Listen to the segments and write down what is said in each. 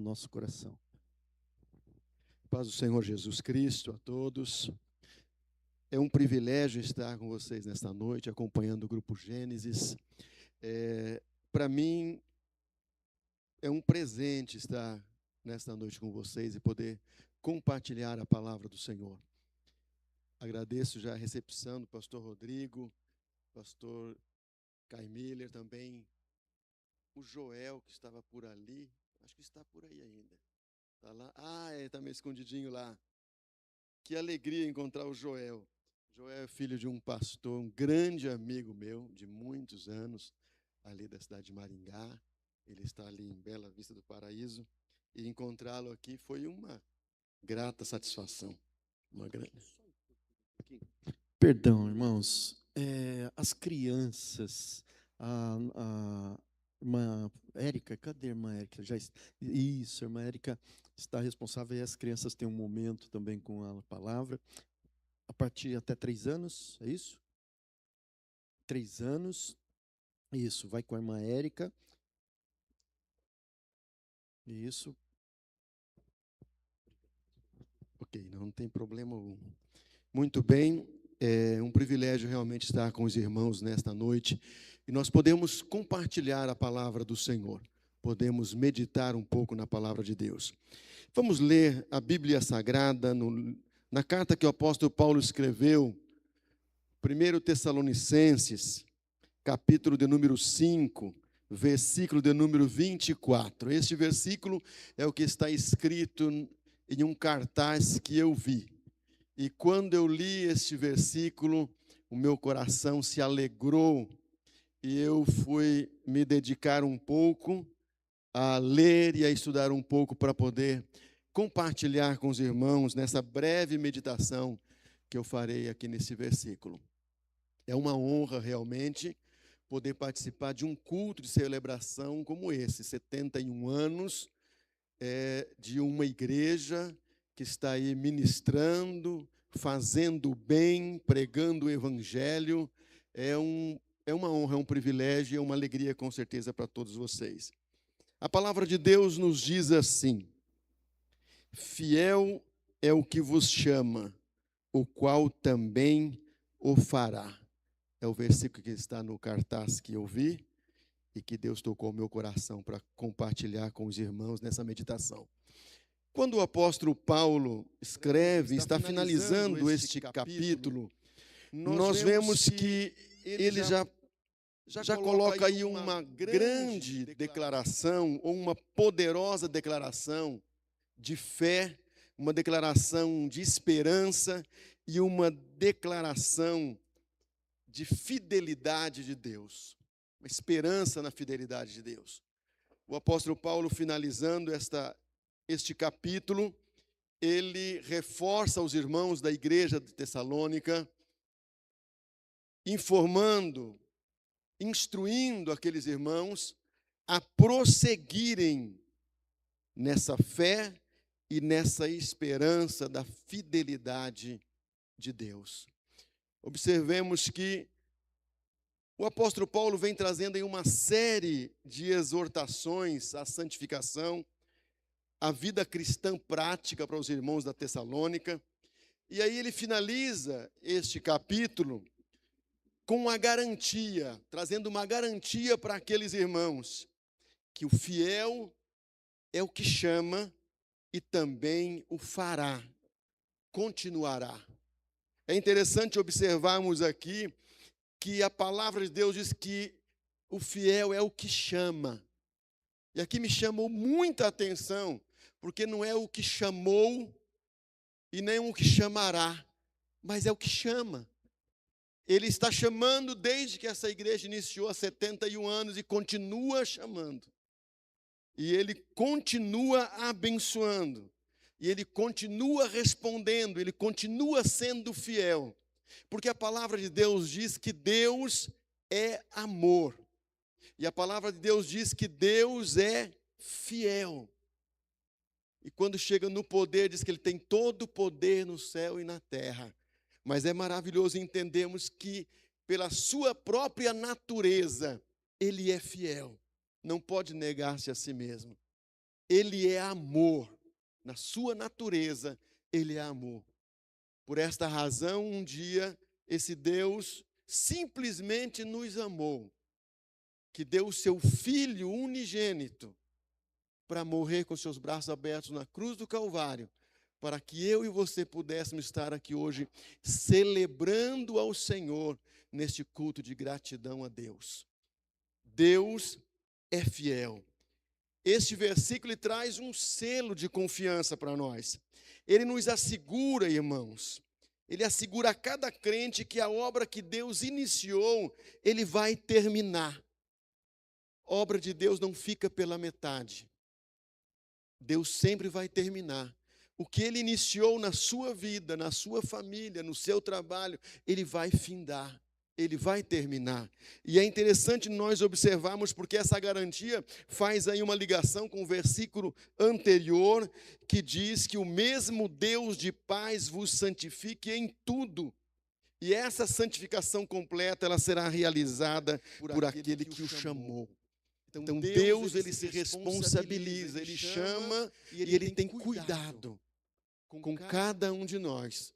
nosso coração. Paz do Senhor Jesus Cristo a todos. É um privilégio estar com vocês nesta noite, acompanhando o Grupo Gênesis. Para mim, é um presente estar nesta noite com vocês e poder compartilhar a palavra do Senhor. Agradeço já a recepção do pastor Rodrigo, pastor Kai Miller também, o Joel, que estava por ali, acho que está por aí ainda. Está lá. Está meio escondidinho lá. Que alegria encontrar o Joel. Joel é filho de um pastor, um grande amigo meu, de muitos anos, ali da cidade de Maringá. Ele está ali em Bela Vista do Paraíso. E encontrá-lo aqui foi uma grata satisfação. Uma grande... Perdão, irmãos. As crianças, a irmã Érica, cadê a irmã Érica? Isso, a irmã Érica está responsável e as crianças têm um momento também com a palavra. A partir até 3 anos, é isso? 3 anos. Isso, vai com a irmã Érica. Isso. Ok, não tem problema algum. Muito bem, é um privilégio realmente estar com os irmãos nesta noite. E nós podemos compartilhar a palavra do Senhor. Podemos meditar um pouco na palavra de Deus. Vamos ler a Bíblia Sagrada na carta que o apóstolo Paulo escreveu, 1 Tessalonicenses, capítulo de número 5, versículo de número 24. Este versículo é o que está escrito em um cartaz que eu vi. E quando eu li este versículo, o meu coração se alegrou e eu fui me dedicar um pouco a ler e a estudar um pouco para poder compartilhar com os irmãos nessa breve meditação que eu farei aqui nesse versículo. É uma honra realmente poder participar de um culto de celebração como esse, 71 anos de uma igreja que está aí ministrando, fazendo o bem, pregando o evangelho. É uma honra, é um privilégio, é uma alegria com certeza para todos vocês. A palavra de Deus nos diz assim: fiel é o que vos chama, o qual também o fará. É o versículo que está no cartaz que eu vi e que Deus tocou o meu coração para compartilhar com os irmãos nessa meditação. Quando o apóstolo Paulo escreve, está finalizando este capítulo, nós vemos que ele já coloca aí uma grande declaração, ou uma poderosa declaração de fé, uma declaração de esperança e uma declaração de fidelidade de Deus, uma esperança na fidelidade de Deus. O apóstolo Paulo, finalizando este capítulo, ele reforça os irmãos da igreja de Tessalônica, informando, instruindo aqueles irmãos a prosseguirem nessa fé e nessa esperança da fidelidade de Deus. Observemos que o apóstolo Paulo vem trazendo aí uma série de exortações à santificação, à vida cristã prática para os irmãos da Tessalônica. E aí ele finaliza este capítulo com a garantia, trazendo uma garantia para aqueles irmãos, que o fiel é o que chama e também o fará, continuará. É interessante observarmos aqui que a palavra de Deus diz que o fiel é o que chama. E aqui me chamou muita atenção, porque não é o que chamou e nem o que chamará, mas é o que chama. Ele está chamando desde que essa igreja iniciou há 71 anos e continua chamando. E ele continua abençoando. E ele continua respondendo, ele continua sendo fiel. Porque a palavra de Deus diz que Deus é amor. E a palavra de Deus diz que Deus é fiel. E quando chega no poder, diz que ele tem todo o poder no céu e na terra. Mas é maravilhoso entendermos que, pela sua própria natureza, ele é fiel. Não pode negar-se a si mesmo. Ele é amor. Na sua natureza, ele é amor. Por esta razão, um dia, esse Deus simplesmente nos amou, que deu o seu Filho unigênito para morrer com seus braços abertos na cruz do Calvário, para que eu e você pudéssemos estar aqui hoje celebrando ao Senhor neste culto de gratidão a Deus. Deus é fiel. Este versículo traz um selo de confiança para nós. Ele nos assegura, irmãos, ele assegura a cada crente que a obra que Deus iniciou, ele vai terminar. A obra de Deus não fica pela metade. Deus sempre vai terminar. O que ele iniciou na sua vida, na sua família, no seu trabalho, ele vai findar. Ele vai terminar. E é interessante nós observarmos, porque essa garantia faz aí uma ligação com o versículo anterior, que diz que o mesmo Deus de paz vos santifique em tudo. E essa santificação completa, ela será realizada por aquele que o chamou. Então Deus, ele se responsabiliza, ele chama e ele tem cuidado com cada um de nós.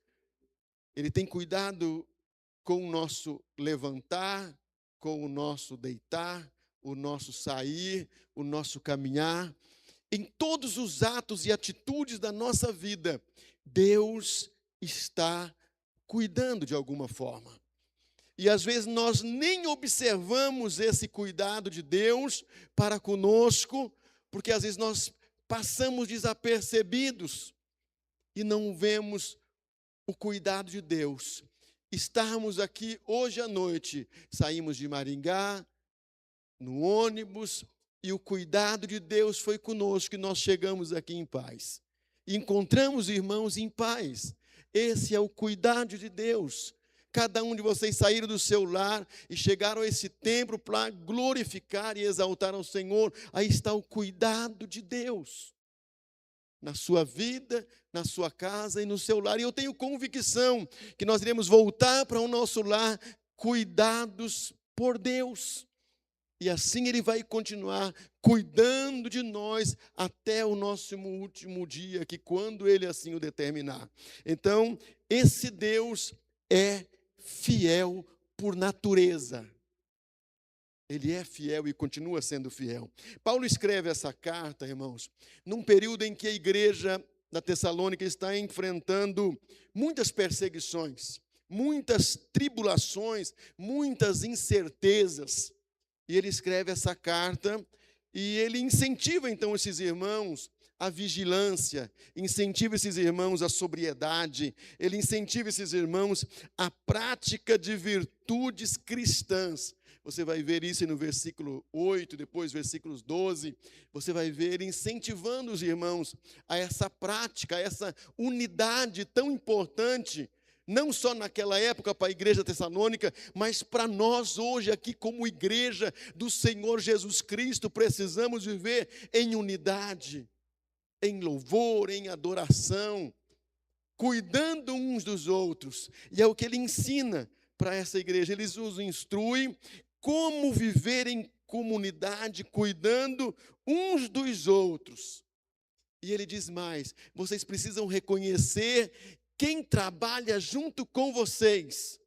Ele tem cuidado com o nosso levantar, com o nosso deitar, o nosso sair, o nosso caminhar. Em todos os atos e atitudes da nossa vida, Deus está cuidando de alguma forma. E às vezes nós nem observamos esse cuidado de Deus para conosco, porque às vezes nós passamos desapercebidos e não vemos o cuidado de Deus. Estarmos aqui hoje à noite, saímos de Maringá, no ônibus, e o cuidado de Deus foi conosco, e nós chegamos aqui em paz. Encontramos irmãos em paz. Esse é o cuidado de Deus. Cada um de vocês saíram do seu lar e chegaram a esse templo para glorificar e exaltar ao Senhor. Aí está o cuidado de Deus. Na sua vida, na sua casa e no seu lar. E eu tenho convicção que nós iremos voltar para o nosso lar cuidados por Deus. E assim Ele vai continuar cuidando de nós até o nosso último dia, que quando Ele assim o determinar. Então, esse Deus é fiel por natureza. Ele é fiel e continua sendo fiel. Paulo escreve essa carta, irmãos, num período em que a igreja da Tessalônica está enfrentando muitas perseguições, muitas tribulações, muitas incertezas. E ele escreve essa carta e ele incentiva então esses irmãos a vigilância, incentiva esses irmãos a sobriedade, ele incentiva esses irmãos a prática de virtudes cristãs. Você vai ver isso no versículo 8, depois versículos 12, você vai ver incentivando os irmãos a essa prática, a essa unidade tão importante, não só naquela época para a igreja tessalônica, mas para nós hoje aqui como igreja do Senhor Jesus Cristo, precisamos viver em unidade, em louvor, em adoração, cuidando uns dos outros. E é o que ele ensina para essa igreja, ele os instrui como viver em comunidade, cuidando uns dos outros. E ele diz mais, vocês precisam reconhecer quem trabalha junto com vocês.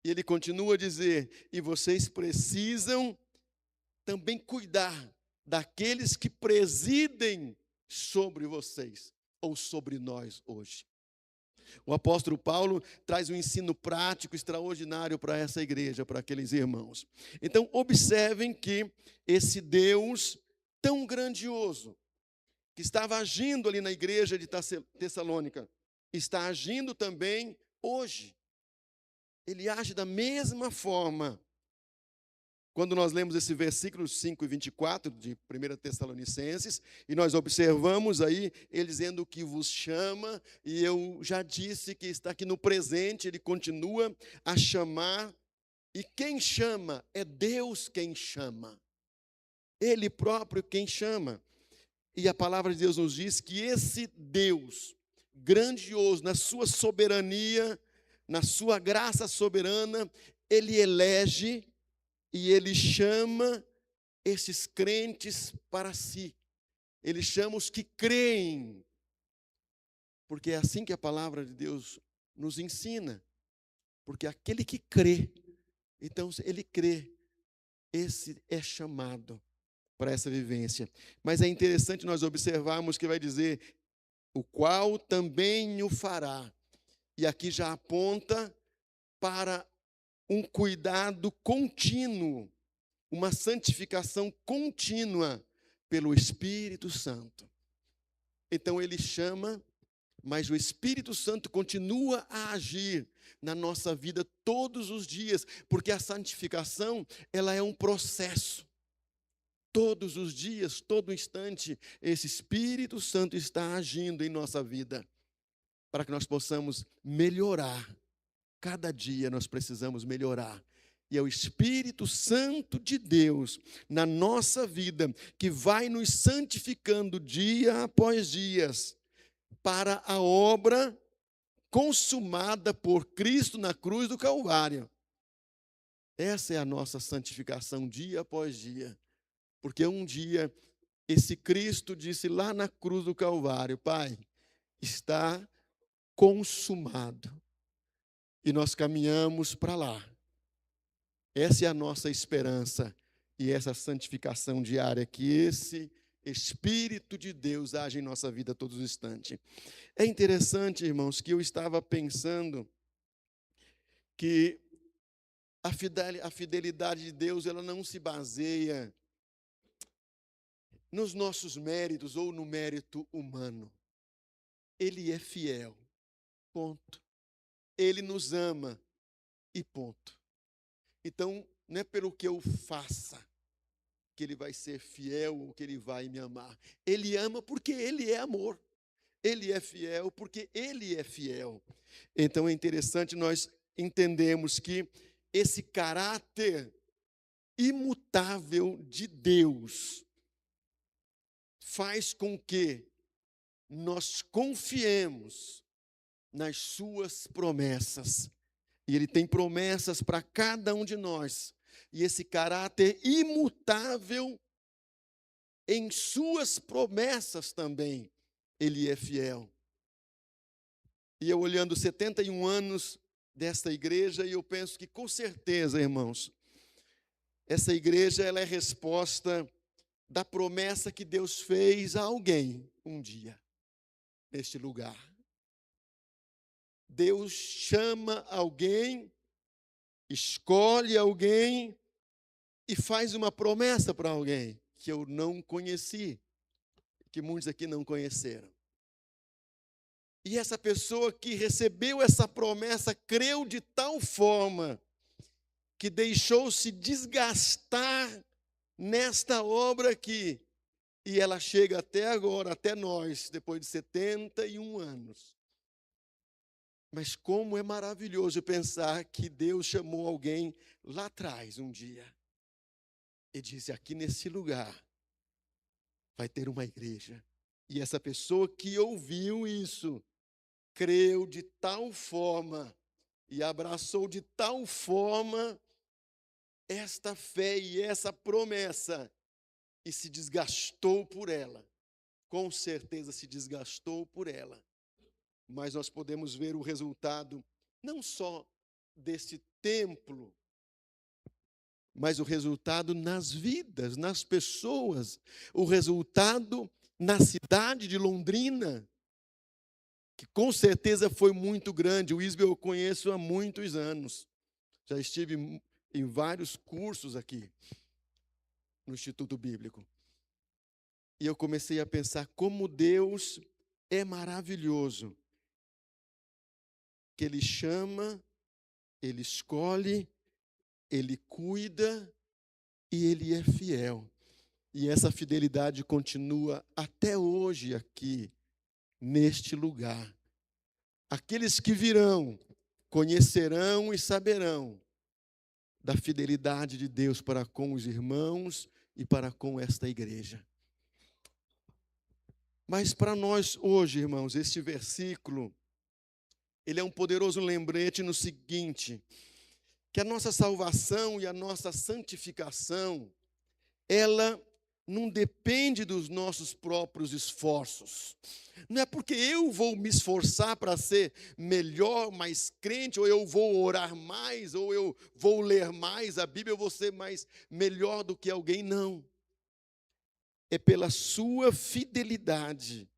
E ele continua a dizer, e vocês precisam também cuidar daqueles que presidem sobre vocês, ou sobre nós hoje. O apóstolo Paulo traz um ensino prático extraordinário para essa igreja, para aqueles irmãos. Então, observem que esse Deus tão grandioso, que estava agindo ali na igreja de Tessalônica, está agindo também hoje. Ele age da mesma forma. Quando nós lemos esse versículo 5 e 24 de 1 Tessalonicenses, e nós observamos aí, ele dizendo que vos chama, e eu já disse que está aqui no presente, ele continua a chamar, e quem chama é Deus quem chama. Ele próprio quem chama. E a palavra de Deus nos diz que esse Deus grandioso, na sua soberania, na sua graça soberana, ele elege e ele chama esses crentes para si. Ele chama os que creem, porque é assim que a palavra de Deus nos ensina. Porque aquele que crê, então ele crê, esse é chamado para essa vivência. Mas é interessante nós observarmos que vai dizer, o qual também o fará. E aqui já aponta para um cuidado contínuo, uma santificação contínua pelo Espírito Santo. Então ele chama, mas o Espírito Santo continua a agir na nossa vida todos os dias, porque a santificação, ela é um processo. Todos os dias, todo instante, esse Espírito Santo está agindo em nossa vida, para que nós possamos melhorar. Cada dia nós precisamos melhorar. E é o Espírito Santo de Deus na nossa vida que vai nos santificando dia após dia para a obra consumada por Cristo na cruz do Calvário. Essa é a nossa santificação dia após dia. Porque um dia esse Cristo disse lá na cruz do Calvário, Pai, está consumado. E nós caminhamos para lá. Essa é a nossa esperança e essa santificação diária, que esse Espírito de Deus age em nossa vida a todos os instantes. É interessante, irmãos, que eu estava pensando que a fidelidade de Deus, ela não se baseia nos nossos méritos ou no mérito humano. Ele é fiel, ponto. Ele nos ama e ponto. Então, não é pelo que eu faça que ele vai ser fiel ou que ele vai me amar. Ele ama porque ele é amor. Ele é fiel porque ele é fiel. Então é interessante nós entendermos que esse caráter imutável de Deus faz com que nós confiemos nas suas promessas. E ele tem promessas para cada um de nós. E esse caráter imutável em suas promessas também, ele é fiel. E eu olhando 71 anos desta igreja, e eu penso que com certeza, irmãos, essa igreja ela é resposta da promessa que Deus fez a alguém um dia, neste lugar. Deus chama alguém, escolhe alguém e faz uma promessa para alguém que eu não conheci, que muitos aqui não conheceram. E essa pessoa que recebeu essa promessa creu de tal forma que deixou-se desgastar nesta obra aqui. E ela chega até agora, até nós, depois de 71 anos. Mas como é maravilhoso pensar que Deus chamou alguém lá atrás, um dia. E disse, aqui nesse lugar vai ter uma igreja. E essa pessoa que ouviu isso, creu de tal forma e abraçou de tal forma esta fé e essa promessa e se desgastou por ela. Com certeza se desgastou por ela. Mas nós podemos ver o resultado não só desse templo, mas o resultado nas vidas, nas pessoas, o resultado na cidade de Londrina, que com certeza foi muito grande. O Isbel eu conheço há muitos anos. Já estive em vários cursos aqui no Instituto Bíblico. E eu comecei a pensar como Deus é maravilhoso. Que Ele chama, Ele escolhe, Ele cuida e Ele é fiel. E essa fidelidade continua até hoje aqui, neste lugar. Aqueles que virão, conhecerão e saberão da fidelidade de Deus para com os irmãos e para com esta igreja. Mas para nós hoje, irmãos, este versículo, ele é um poderoso lembrete no seguinte, que a nossa salvação e a nossa santificação, ela não depende dos nossos próprios esforços. Não é porque eu vou me esforçar para ser melhor, mais crente, ou eu vou orar mais, ou eu vou ler mais a Bíblia, eu vou ser melhor do que alguém, não. É pela sua fidelidade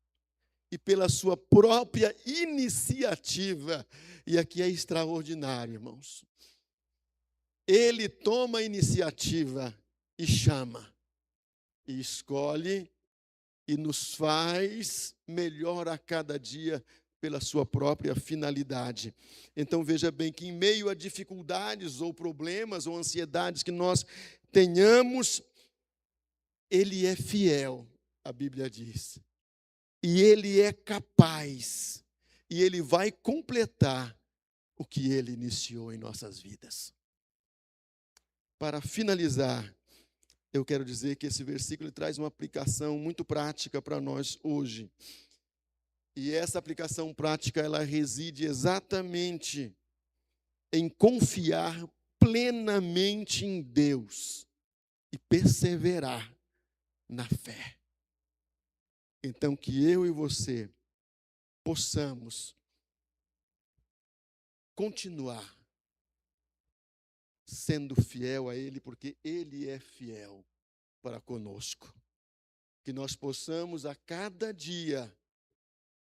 e pela sua própria iniciativa. E aqui é extraordinário, irmãos. Ele toma a iniciativa e chama, e escolhe, e nos faz melhor a cada dia pela sua própria finalidade. Então veja bem que em meio a dificuldades ou problemas ou ansiedades que nós tenhamos, Ele é fiel, a Bíblia diz. E Ele é capaz, e Ele vai completar o que Ele iniciou em nossas vidas. Para finalizar, eu quero dizer que esse versículo traz uma aplicação muito prática para nós hoje. E essa aplicação prática, ela reside exatamente em confiar plenamente em Deus e perseverar na fé. Então, que eu e você possamos continuar sendo fiel a Ele, porque Ele é fiel para conosco. Que nós possamos a cada dia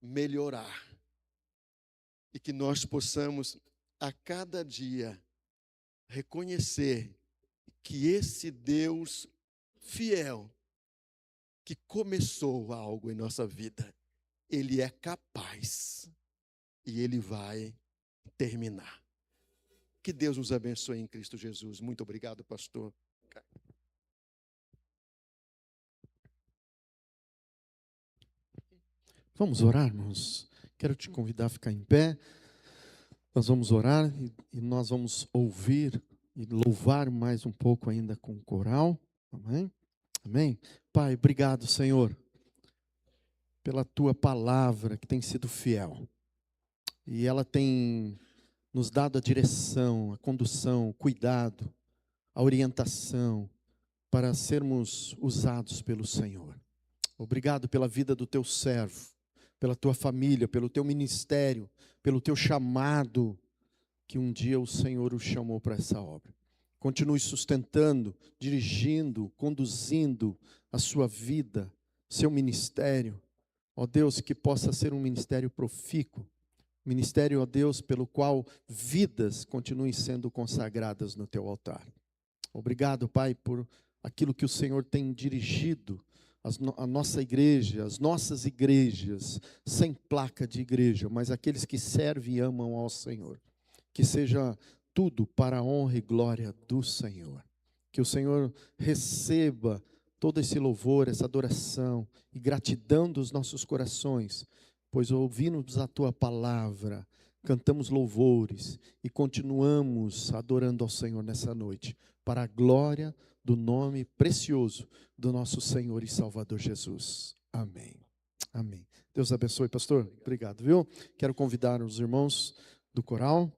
melhorar. E que nós possamos a cada dia reconhecer que esse Deus fiel, que começou algo em nossa vida, Ele é capaz e Ele vai terminar. Que Deus nos abençoe em Cristo Jesus. Muito obrigado, pastor. Vamos orar, irmãos? Quero te convidar a ficar em pé. Nós vamos orar e nós vamos ouvir e louvar mais um pouco ainda com o coral. Amém? Amém? Pai, obrigado, Senhor, pela Tua palavra que tem sido fiel. E ela tem nos dado a direção, a condução, o cuidado, a orientação para sermos usados pelo Senhor. Obrigado pela vida do Teu servo, pela Tua família, pelo Teu ministério, pelo Teu chamado, que um dia o Senhor o chamou para essa obra. Continue sustentando, dirigindo, conduzindo a sua vida, seu ministério. Ó Deus, que possa ser um ministério profícuo, ministério, ó Deus, pelo qual vidas continuem sendo consagradas no Teu altar. Obrigado, Pai, por aquilo que o Senhor tem dirigido a nossa igreja, as nossas igrejas, sem placa de igreja, mas aqueles que servem e amam ao Senhor. Que seja tudo para a honra e glória do Senhor. Que o Senhor receba todo esse louvor, essa adoração e gratidão dos nossos corações, pois ouvimos a Tua palavra, cantamos louvores e continuamos adorando ao Senhor nessa noite, para a glória do nome precioso do nosso Senhor e Salvador Jesus. Amém. Amém. Deus abençoe, pastor. Obrigado, viu? Quero convidar os irmãos do coral